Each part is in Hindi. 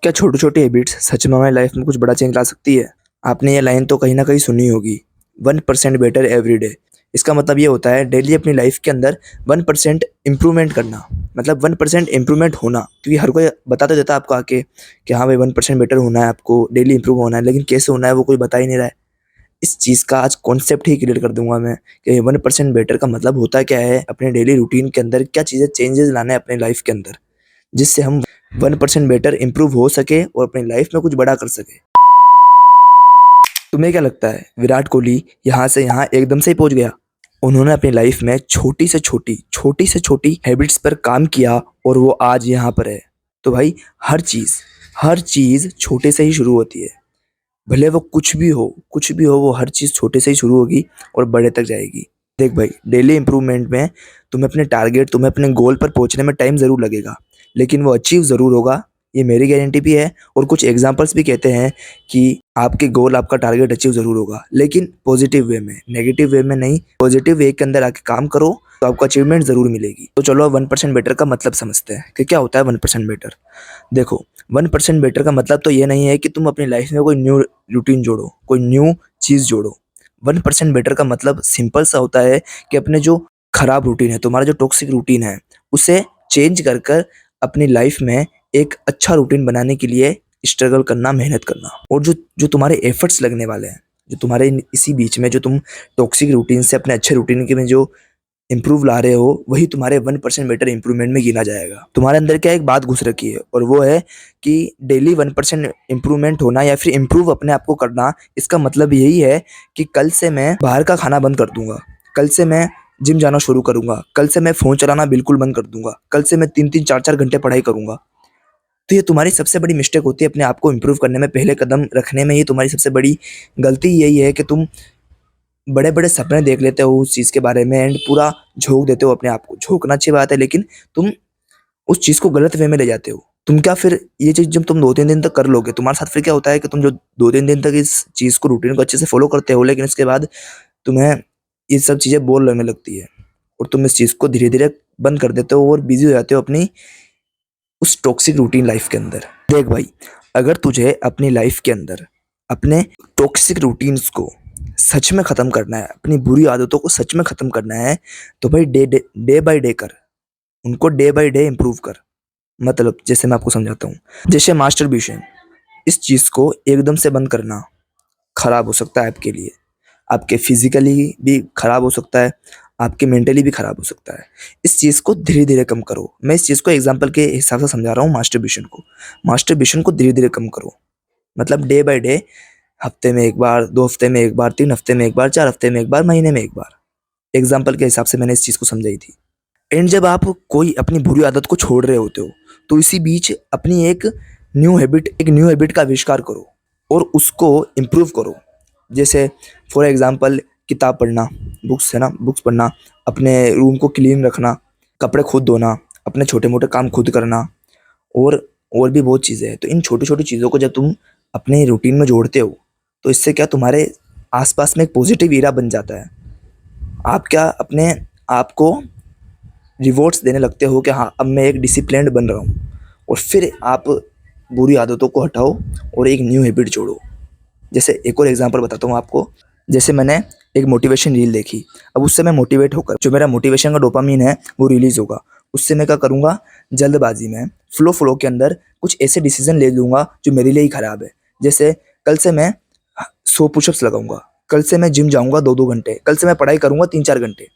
क्या छोटी-छोटी हैबिट्स सच में हमारी लाइफ में कुछ बड़ा चेंज ला सकती है? आपने ये लाइन तो कहीं न कहीं सुनी होगी, 1% बेटर एवरी डे। इसका मतलब ये होता है डेली अपनी लाइफ के अंदर 1% इम्प्रूवमेंट करना, मतलब 1% इम्प्रूवमेंट होना। क्योंकि हर कोई बता तो देता है आपको आके कि हाँ भाई 1% बेटर होना है आपको, डेली इम्प्रूव होना है, लेकिन कैसे होना है वो कोई बता ही नहीं रहा है। इस चीज़ का आज कॉन्सेप्ट ही क्लियर कर दूँगा मैं कि 1% बेटर का मतलब होता क्या है, अपने डेली रूटीन के अंदर क्या चीज़ें चेंजेज़ लाना है अपनी लाइफ के अंदर, जिससे हम 1% बेटर इम्प्रूव हो सके और अपनी लाइफ में कुछ बड़ा कर सके। तुम्हें क्या लगता है विराट कोहली यहाँ से यहाँ एकदम से ही पहुंच गया? उन्होंने अपनी लाइफ में छोटी से छोटी हैबिट्स पर काम किया और वो आज यहाँ पर है। तो भाई हर चीज़ छोटे से ही शुरू होती है। भले वो कुछ भी हो वो हर चीज़ छोटे से ही शुरू होगी और बड़े तक जाएगी। देख भाई, डेली इम्प्रूवमेंट में तुम्हें अपने गोल पर पहुंचने में टाइम ज़रूर लगेगा, लेकिन वो अचीव ज़रूर होगा, ये मेरी गारंटी भी है। और कुछ एग्जांपल्स भी कहते हैं कि आपके गोल, आपका टारगेट अचीव ज़रूर होगा, लेकिन पॉजिटिव वे में, नेगेटिव वे में नहीं। पॉजिटिव वे के अंदर आके काम करो तो आपको अचीवमेंट ज़रूर मिलेगी। तो चलो 1% बेटर का मतलब समझते हैं कि क्या होता है 1% बेटर। देखो, 1% बेटर का मतलब तो ये नहीं है कि तुम अपनी लाइफ में कोई न्यू रूटीन जोड़ो, कोई न्यू चीज़ जोड़ो। 1% बेटर का मतलब सिंपल सा होता है कि अपने जो खराब रूटीन है, तुम्हारा जो टॉक्सिक रूटीन है, उसे चेंज कर कर अपनी लाइफ में एक अच्छा रूटीन बनाने के लिए स्ट्रगल करना, मेहनत करना। और जो जो तुम्हारे एफर्ट्स लगने वाले हैं, जो तुम्हारे इसी बीच में जो तुम टॉक्सिक रूटीन से अपने अच्छे रूटीन के में जो इम्प्रूव ला रहे हो, वही तुम्हारे 1% बेटर इम्प्रूवमेंट में गिना जाएगा। तुम्हारे अंदर क्या एक बात घुस रखी है और वो है कि डेली 1% इम्प्रूवमेंट होना या फिर इम्प्रूव अपने आप को करना। इसका मतलब यही है कि कल से मैं बाहर का खाना बंद कर दूंगा, कल से मैं जिम जाना शुरू करूंगा, कल से मैं फ़ोन चलाना बिल्कुल बंद कर दूंगा, कल से मैं 3-3 4-4 घंटे पढ़ाई करूंगा। तो ये तुम्हारी सबसे बड़ी मिस्टेक होती है अपने आप को इम्प्रूव करने में, पहले कदम रखने में। ये तुम्हारी सबसे बड़ी गलती यही है कि तुम बड़े-बड़े सपने देख लेते हो उस चीज़ के बारे में एंड पूरा झोंक देते हो अपने आप को। झोंकना अच्छी बात है, लेकिन तुम उस चीज़ को गलत वे में ले जाते हो। तुम क्या फिर ये चीज़ जब तुम 2-3 दिन तक कर लोगे, तुम्हारे साथ फिर क्या होता है कि तुम जो 2-3 दिन तक इस चीज़ को, रूटीन को अच्छे से फ़ॉलो करते हो, लेकिन इसके बाद तुम्हें ये सब चीज़ें बोर लगने लगती है और तुम इस चीज़ को धीरे-धीरे बंद कर देते हो और बिज़ी हो जाते हो अपनी उस टॉक्सिक रूटीन लाइफ़ के अंदर। देख भाई, अगर तुझे अपनी लाइफ़ के अंदर अपने टॉक्सिक रूटीन्स को सच में ख़त्म करना है, अपनी बुरी आदतों को सच में ख़त्म करना है, तो भाई डे बाय डे कर। उनको डे बाय डे इम्प्रूव कर। मतलब जैसे मैं आपको समझाता हूँ, जैसे मास्टरबेशन, इस चीज़ को एकदम से बंद करना खराब हो सकता है आपके लिए। आपके फिज़िकली भी खराब हो सकता है, आपके मेंटली भी खराब हो सकता है। इस चीज़ को धीरे-धीरे कम करो। मैं इस चीज़ को एग्ज़ाम्पल के हिसाब से समझा रहा हूँ मास्टरबेशन को। मास्टरबेशन को धीरे-धीरे कम करो। मतलब डे बाय डे, हफ्ते में 1 बार, 2 हफ्ते में 1 बार, 3 हफ्ते में 1 बार, 4 हफ्ते में 1 बार, महीने में 1 बार। एग्ज़ाम्पल के हिसाब से मैंने इस चीज़ को समझाई थी। एंड जब आप कोई अपनी बुरी आदत को छोड़ रहे होते हो, तो इसी बीच अपनी एक न्यू हैबिट का आविष्कार करो और उसको इम्प्रूव करो। जैसे फॉर एग्ज़ाम्पल किताब पढ़ना, बुक्स है ना, बुक्स पढ़ना, अपने रूम को क्लीन रखना, कपड़े खुद धोना, अपने छोटे-मोटे काम खुद करना और और भी बहुत चीज़ें हैं। तो इन छोटी-छोटी चीज़ों को जब तुम अपने रूटीन में जोड़ते हो, तो इससे क्या तुम्हारे आस-पास में एक पॉजिटिव एरा बन जाता है। आप क्या अपने आप को रिवॉर्ड्स देने लगते हो कि हाँ, अब मैं एक डिसिप्लिन्ड बन रहा हूँ। और फिर आप बुरी आदतों को हटाओ और एक न्यू हैबिट जोड़ो। जैसे एक और एग्जांपल बताता हूँ आपको। जैसे मैंने एक मोटिवेशन रील देखी, अब उससे मैं मोटिवेट होकर जो मेरा मोटिवेशन का डोपामाइन है वो रिलीज़ होगा। उससे मैं क्या करूँगा, जल्दबाजी में फ्लो के अंदर कुछ ऐसे डिसीजन ले लूँगा जो मेरे लिए ही ख़राब है। जैसे कल से मैं 100 पुशअप्स लगाऊँगा, कल से मैं जिम जाऊँगा 2-2 घंटे, कल से मैं पढ़ाई करूँगा 3-4 घंटे।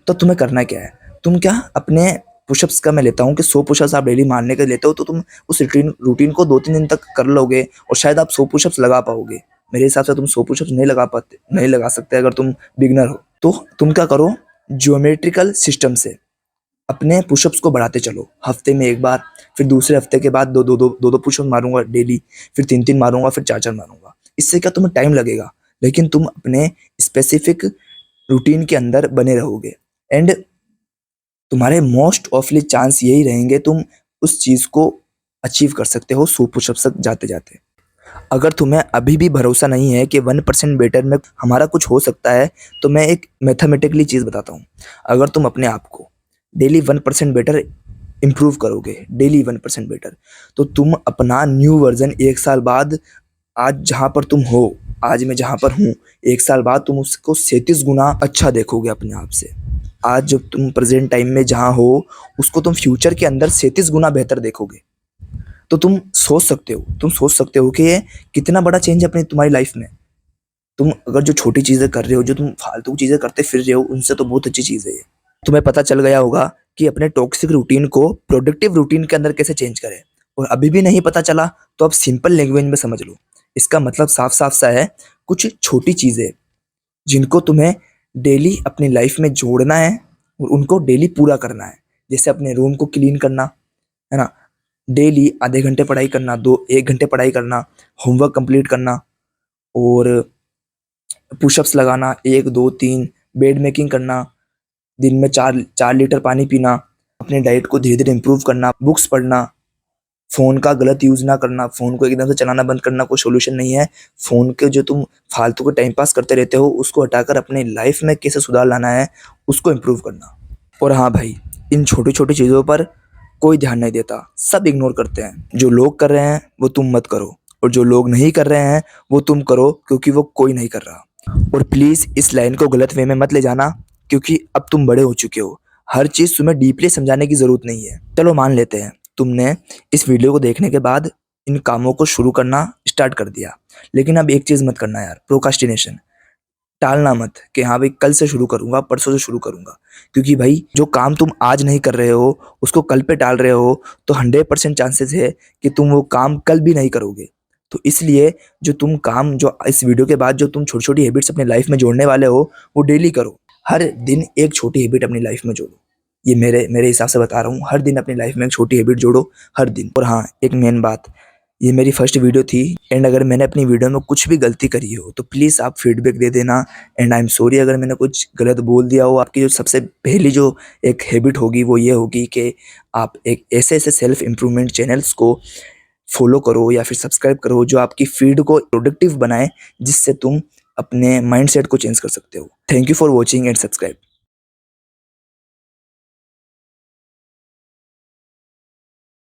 तो तुम्हें करना क्या है, तुम क्या अपने पुशअप्स का मैं लेता हूँ कि 100 पुशअप्स आप डेली मारने के लेते हो, तो तुम उस रूटीन को 2-3 दिन तक कर लोगे और शायद आप 100 पुशअप्स लगा पाओगे। मेरे हिसाब से तुम 100 पुशअप्स नहीं लगा सकते अगर तुम बिगिनर हो। तो तुम क्या करो, ज्योमेट्रिकल सिस्टम से अपने पुशअप्स को बढ़ाते चलो। हफ्ते में 1 बार, फिर दूसरे हफ्ते के बाद 2-2 पुशअप मारूंगा डेली, फिर 3-3 मारूंगा, फिर 4-4 मारूंगा। इससे क्या तुम्हें टाइम लगेगा, लेकिन तुम अपने स्पेसिफिक रूटीन के अंदर बने रहोगे एंड तुम्हारे मोस्ट ऑफली चांस यही रहेंगे तुम उस चीज़ को अचीव कर सकते हो 100 पुशअप्स तक जाते-जाते। अगर तुम्हें अभी भी भरोसा नहीं है कि 1% बेटर में हमारा कुछ हो सकता है, तो मैं एक मैथमेटिकली चीज़ बताता हूँ। अगर तुम अपने आप को डेली 1% बेटर इम्प्रूव करोगे डेली 1% बेटर, तो तुम अपना न्यू वर्जन 1 साल बाद, आज जहाँ पर तुम हो, आज मैं जहाँ पर हूँ, 1 साल बाद तुम उसको 37 गुना अच्छा देखोगे अपने आप से। आज जब तुम प्रेजेंट टाइम में जहाँ हो, उसको तुम फ्यूचर के अंदर 37 गुना बेहतर देखोगे। तो तुम सोच सकते हो कि ये कितना बड़ा चेंज है अपनी तुम्हारी लाइफ में। तुम अगर जो छोटी चीज़ें कर रहे हो, जो तुम फालतू चीज़ें करते फिर रहे हो, उनसे तो बहुत अच्छी चीज़ है ये। तुम्हें पता चल गया होगा कि अपने टॉक्सिक रूटीन को प्रोडक्टिव रूटीन के अंदर कैसे चेंज करें, और अभी भी नहीं पता चला तो अब सिंपल लैंग्वेज में समझ लो। इसका मतलब साफ साफ सा है, कुछ छोटी चीज़ें जिनको तुम्हें डेली अपनी लाइफ में जोड़ना है और उनको डेली पूरा करना है। जैसे अपने रूम को क्लीन करना, है ना, डेली आधे घंटे पढ़ाई करना, 1 घंटे पढ़ाई करना, होमवर्क कंप्लीट करना, और पुशअप्स लगाना 1 2 3, बेड मेकिंग करना, दिन में 4 लीटर पानी पीना, अपने डाइट को धीरे धीरे इम्प्रूव करना, बुक्स पढ़ना, फ़ोन का गलत यूज़ ना करना, फ़ोन को एकदम से चलाना बंद करना कोई सोल्यूशन नहीं है। फ़ोन के जो तुम फालतू के टाइम पास करते रहते हो, उसको हटाकर अपने लाइफ में कैसे सुधार लाना है, उसको इम्प्रूव करना। और हाँ भाई, इन छोटी छोटी चीज़ों पर कोई ध्यान नहीं देता, सब इग्नोर करते हैं। जो लोग कर रहे हैं वो तुम मत करो, और जो लोग नहीं कर रहे हैं वो तुम करो, क्योंकि वो कोई नहीं कर रहा। और प्लीज़ इस लाइन को गलत वे में मत ले जाना, क्योंकि अब तुम बड़े हो चुके हो, हर चीज़ तुम्हें डीपली समझाने की ज़रूरत नहीं है। चलो मान लेते हैं तुमने इस वीडियो को देखने के बाद इन कामों को शुरू करना स्टार्ट कर दिया, लेकिन अब एक चीज़ मत करना यार, प्रोकास्टिनेशन, टालना मत कि हाँ भाई कल से शुरू करूँगा, परसों से शुरू करूँगा। क्योंकि भाई जो काम तुम आज नहीं कर रहे हो, उसको कल पे टाल रहे हो, तो 100% चांसेस है कि तुम वो काम कल भी नहीं करोगे। तो इसलिए जो तुम काम, जो इस वीडियो के बाद जो तुम छोटी छोटी हैबिट्स अपनी लाइफ में जोड़ने वाले हो, वो डेली करो। हर दिन एक छोटी हैबिट अपनी लाइफ में जोड़ो। ये मेरे मेरे हिसाब से बता रहा हूँ, हर दिन अपनी लाइफ में एक छोटी हैबिट जोड़ो, हर दिन। और हाँ, एक मेन बात, ये मेरी फर्स्ट वीडियो थी, एंड अगर मैंने अपनी वीडियो में कुछ भी गलती करी हो तो प्लीज़ आप फीडबैक दे देना। एंड आई एम सॉरी अगर मैंने कुछ गलत बोल दिया हो। आपकी जो सबसे पहली जो एक हैबिट होगी वो ये होगी कि आप एक ऐसे ऐसे सेल्फ इम्प्रूवमेंट चैनल्स को फॉलो करो या फिर सब्सक्राइब करो जो आपकी फीड को प्रोडक्टिव बनाए, जिससे तुम अपने माइंडसेट को चेंज कर सकते हो। Thank you for watching and subscribe.